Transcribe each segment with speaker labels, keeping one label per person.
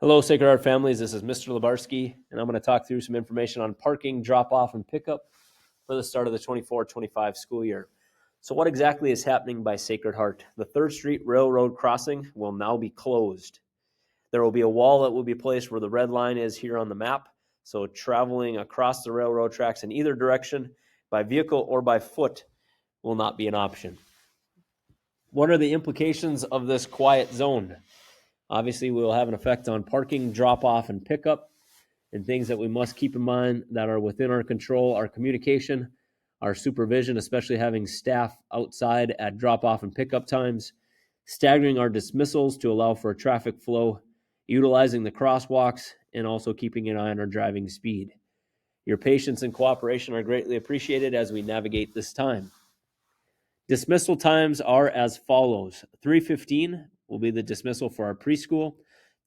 Speaker 1: Hello, Sacred Heart families. This is Mr. Lubarski, and I'm going to talk through some information on parking, drop-off, and pickup for the start of the 24-25 school year. So what exactly is happening by Sacred Heart? The 3rd Street Railroad crossing will now be closed. There will be a wall that will be placed where the red line is here on the map, so traveling across the railroad tracks in either direction by vehicle or by foot will not be an option. What are the implications of this quiet zone? Obviously, we will have an effect on parking, drop-off, and pickup, and things that we must keep in mind that are within our control, our communication, our supervision, especially having staff outside at drop-off and pickup times, staggering our dismissals to allow for a traffic flow, utilizing the crosswalks, and also keeping an eye on our driving speed. Your patience and cooperation are greatly appreciated as we navigate this time. Dismissal times are as follows. 3:15 will be the dismissal for our preschool.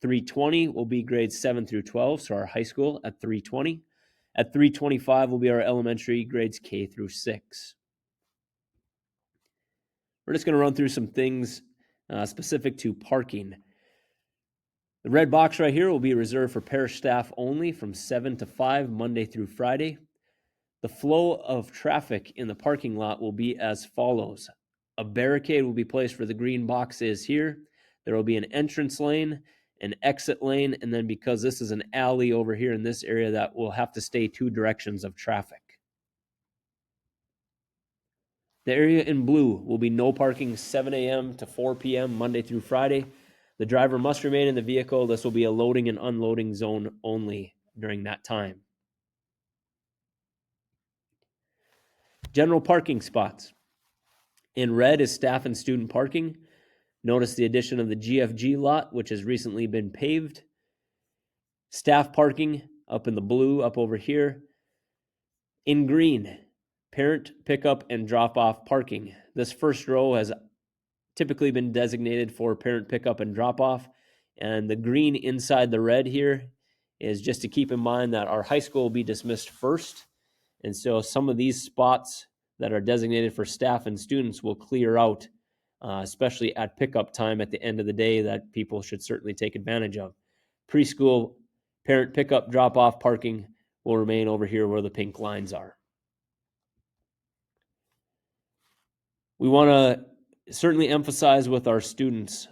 Speaker 1: 3:20 will be grades 7 through 12, so our high school at 3:20. At 3:25 will be our elementary grades K through 6. We're just going to run through some things specific to parking. The red box right here will be reserved for parish staff only from 7 to 5, Monday through Friday. The flow of traffic in the parking lot will be as follows. A barricade will be placed where the green box is here. There will be an entrance lane, an exit lane, and then because this is an alley over here in this area, that will have to stay 2 directions of traffic. The area in blue will be no parking 7 a.m. to 4 p.m. Monday through Friday. The driver must remain in the vehicle. This will be a loading and unloading zone only during that time. General parking spots. In red is staff and student parking. Notice the addition of the GFG lot, which has recently been paved. Staff parking up in the blue, up over here. In green, parent pickup and drop-off parking. This first row has typically been designated for parent pickup and drop-off, and the green inside the red here is just to keep in mind that our high school will be dismissed first, and so some of these spots that are designated for staff and students will clear out, especially at pickup time at the end of the day, that people should certainly take advantage of. Preschool parent pickup drop-off parking will remain over here where the pink lines are. We want to certainly emphasize with our students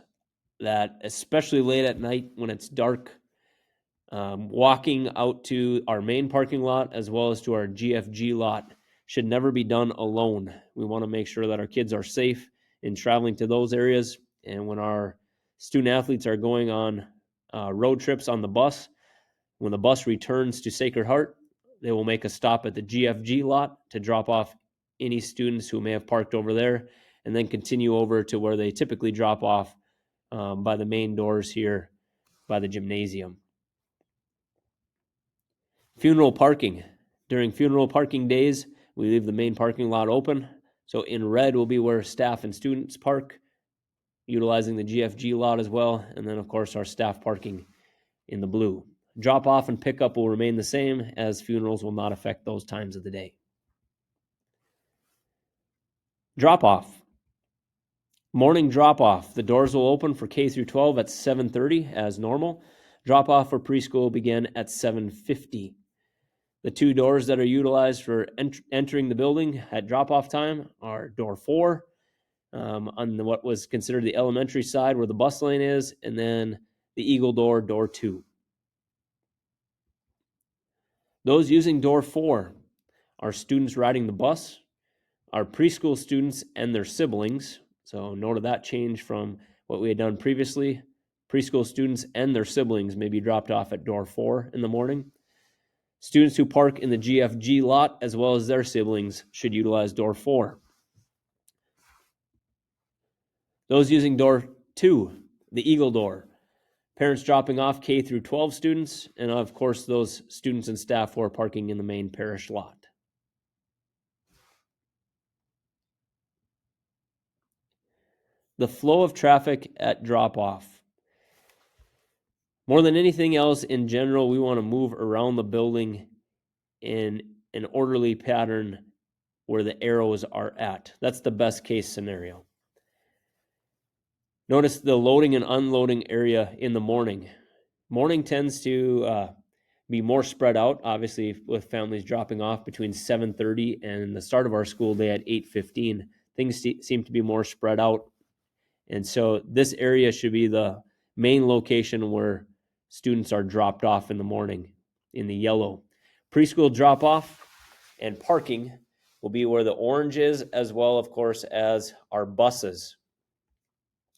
Speaker 1: that especially late at night when it's dark, walking out to our main parking lot as well as to our GFG lot should never be done alone. We want to make sure that our kids are safe in traveling to those areas. And when our student athletes are going on road trips on the bus, when the bus returns to Sacred Heart, they will make a stop at the GFG lot to drop off any students who may have parked over there and then continue over to where they typically drop off by the main doors here by the gymnasium. Funeral parking. During funeral parking days, we leave the main parking lot open. So in red will be where staff and students park, utilizing the GFG lot as well. And then, of course, our staff parking in the blue. Drop off and pickup will remain the same, as funerals will not affect those times of the day. Drop off. Morning drop off. The doors will open for K through 12 at 7:30 as normal. Drop off for preschool will begin at 7:50. The 2 doors that are utilized for entering the building at drop-off time are door 4 on what was considered the elementary side where the bus lane is, and then the Eagle door, door 2. Those using door 4 are students riding the bus, our preschool students and their siblings. So note that change from what we had done previously. Preschool students and their siblings may be dropped off at door 4 in the morning. Students who park in the GFG lot as well as their siblings should utilize door 4. Those using door 2, the Eagle door, parents dropping off K through 12 students, and of course those students and staff who are parking in the main parish lot. The flow of traffic at drop-off. More than anything else, in general, we want to move around the building in an orderly pattern where the arrows are at. That's the best case scenario. Notice the loading and unloading area in the morning. Morning tends to be more spread out, obviously, with families dropping off between 7:30 and the start of our school day at 8:15. Things seem to be more spread out. And so this area should be the main location where students are dropped off in the morning in the yellow. Preschool drop-off and parking will be where the orange is, as well, of course, as our buses.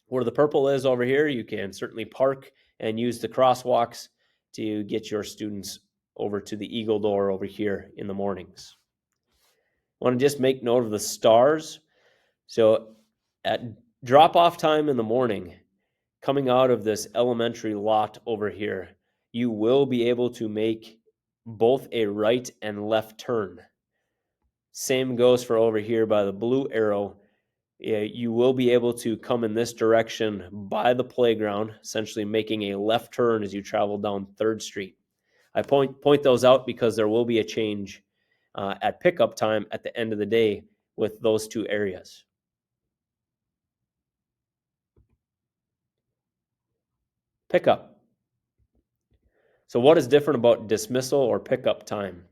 Speaker 1: Where the purple is over here, you can certainly park and use the crosswalks to get your students over to the Eagle Door over here in the mornings. I want to just make note of the stars. So at drop-off time in the morning, coming out of this elementary lot over here, you will be able to make both a right and left turn. Same goes for over here by the blue arrow. You will be able to come in this direction by the playground, essentially making a left turn as you travel down 3rd Street. I point those out because there will be a change at pickup time at the end of the day with those two areas. Pickup. So what is different about dismissal or pickup time?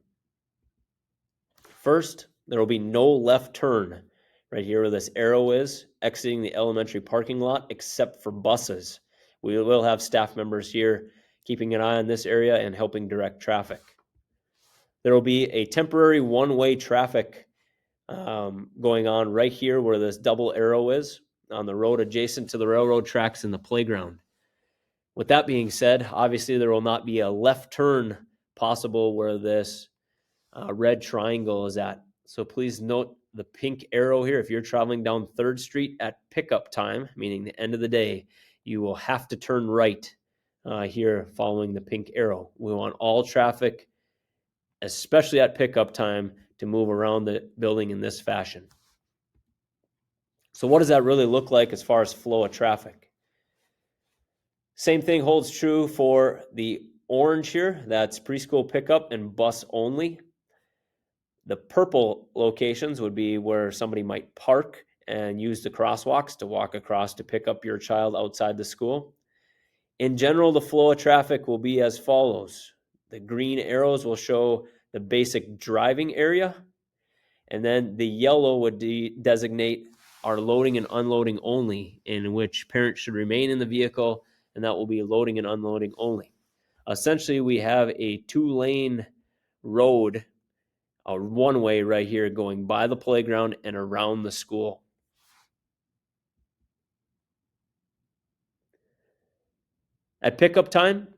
Speaker 1: First, there will be no left turn right here where this arrow is, exiting the elementary parking lot, except for buses. We will have staff members here keeping an eye on this area and helping direct traffic. There will be a temporary one-way traffic going on right here where this double arrow is on the road adjacent to the railroad tracks and the playground. With that being said, obviously there will not be a left turn possible where this red triangle is at. So please note the pink arrow here. If you're traveling down 3rd Street at pickup time, meaning the end of the day, you will have to turn right here following the pink arrow. We want all traffic, especially at pickup time, to move around the building in this fashion. So what does that really look like as far as flow of traffic? Same thing holds true for the orange here. That's preschool pickup and bus only. The purple locations would be where somebody might park and use the crosswalks to walk across to pick up your child outside the school. In general, the flow of traffic will be as follows. The green arrows will show the basic driving area, and then the yellow would designate our loading and unloading only, in which parents should remain in the vehicle, and that will be loading and unloading only. Essentially, we have a 2-lane road, a one-way right here going by the playground and around the school. At pickup time,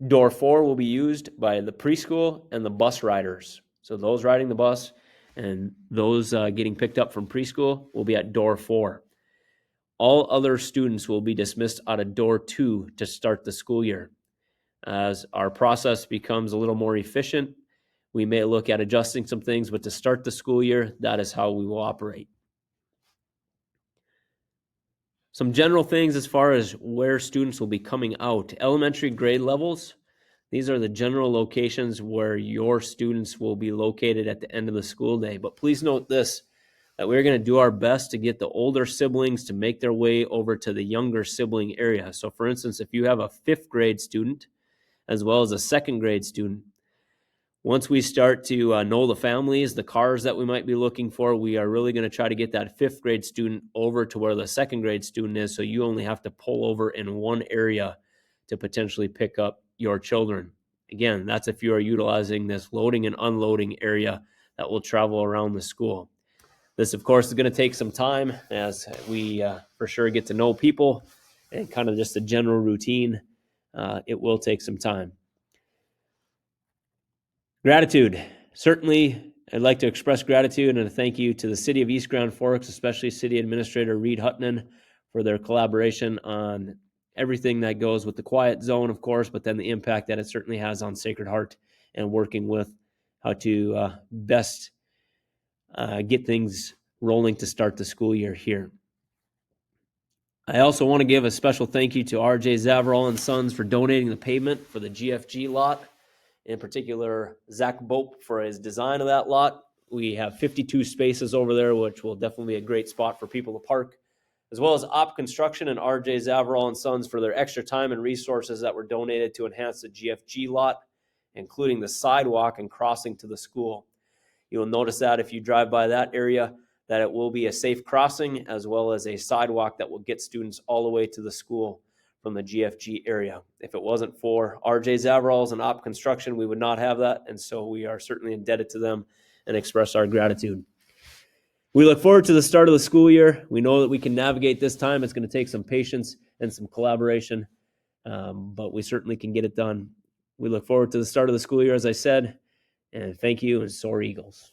Speaker 1: door 4 will be used by the preschool and the bus riders. So those riding the bus and those getting picked up from preschool will be at door 4. All other students will be dismissed out of door 2 to start the school year. As our process becomes a little more efficient, we may look at adjusting some things, but to start the school year, that is how we will operate. Some general things as far as where students will be coming out. Elementary grade levels, these are the general locations where your students will be located at the end of the school day. But please note this, that we're going to do our best to get the older siblings to make their way over to the younger sibling area. So for instance, if you have a 5th grade student as well as a 2nd grade student, once we start to know the families, the cars that we might be looking for, we are really going to try to get that 5th grade student over to where the 2nd grade student is, so you only have to pull over in one area to potentially pick up your children. Again, that's if you are utilizing this loading and unloading area that will travel around the school. This, of course, is going to take some time as we for sure get to know people and kind of just a general routine. It will take some time. Gratitude. Certainly, I'd like to express gratitude and a thank you to the City of East Grand Forks, especially City Administrator Reed Hutton, for their collaboration on everything that goes with the quiet zone, of course, but then the impact that it certainly has on Sacred Heart and working with how to best get things rolling to start the school year here. I also want to give a special thank you to R.J. Zavarol and Sons for donating the pavement for the GFG lot. In particular, Zach Bope for his design of that lot. We have 52 spaces over there, which will definitely be a great spot for people to park as well as Op Construction and RJ Zavarol and Sons for their extra time and resources that were donated to enhance the GFG lot, including the sidewalk and crossing to the school. You'll notice that if you drive by that area, that it will be a safe crossing as well as a sidewalk that will get students all the way to the school from the GFG area. If it wasn't for RJ Zavarol's and Op Construction, we would not have that, and so we are certainly indebted to them and express our gratitude. We look forward to the start of the school year. We know that we can navigate this time. It's going to take some patience and some collaboration, but we certainly can get it done. We look forward to the start of the school year, as I said, and thank you, and soar Eagles.